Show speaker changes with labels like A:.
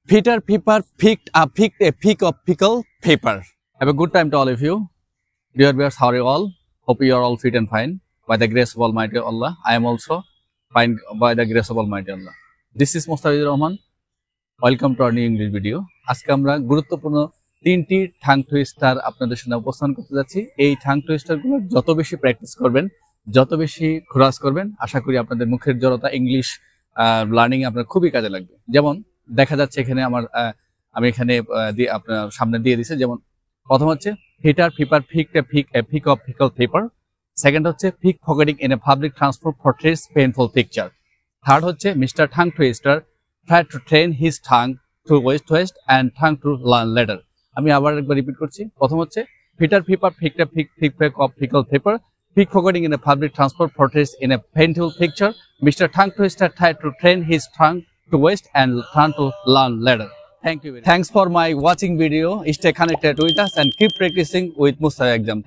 A: Peter Piper picked a peak of pickle paper. Have a good time to all of you. Dear viewers, how are you all? Hope you are all fit and fine. By the grace of Almighty Allah, I am also fine by the grace of Almighty Allah. This is Mustafizur Rahman. Welcome to our new English video. আজকে আমরা গুরুত্বপূর্ণ তিনটি ঠাং twister আপনাদের সামনে উপস্থাপন করতে যাচ্ছি। এই ঠাং টুইস্টারগুলো যত বেশি প্র্যাকটিস করবেন, যত বেশি খোরাস করবেন, আশা করি আপনাদের মুখের জড়তা ইংলিশ লার্নিং আপনার খুবই কাজে লাগবে। যেমন দেখা যাচ্ছে এখানে আমি এখানে আপনার সামনে দিয়ে দিয়েছি। যেমন প্রথম হচ্ছে Peter Piper picked a peak of pickled paper. Second হচ্ছে pickpocketing in a public transport portrays painful picture. Third হচ্ছে Mr. Tongue Twister tried to train his tongue to twist and tongue to learn later. আমি আবার একবার repeat করছি। প্রথম হচ্ছে Peter Piper picked a peak of pickled paper. Pickpocketing in a public transport portrays in a painful picture. Mr. Tongue Twister tried to train his tongue to waste and tongue to learn later. Thank you. Thanks for my watching video. Stay connected with us and keep practicing with Mustafa exam.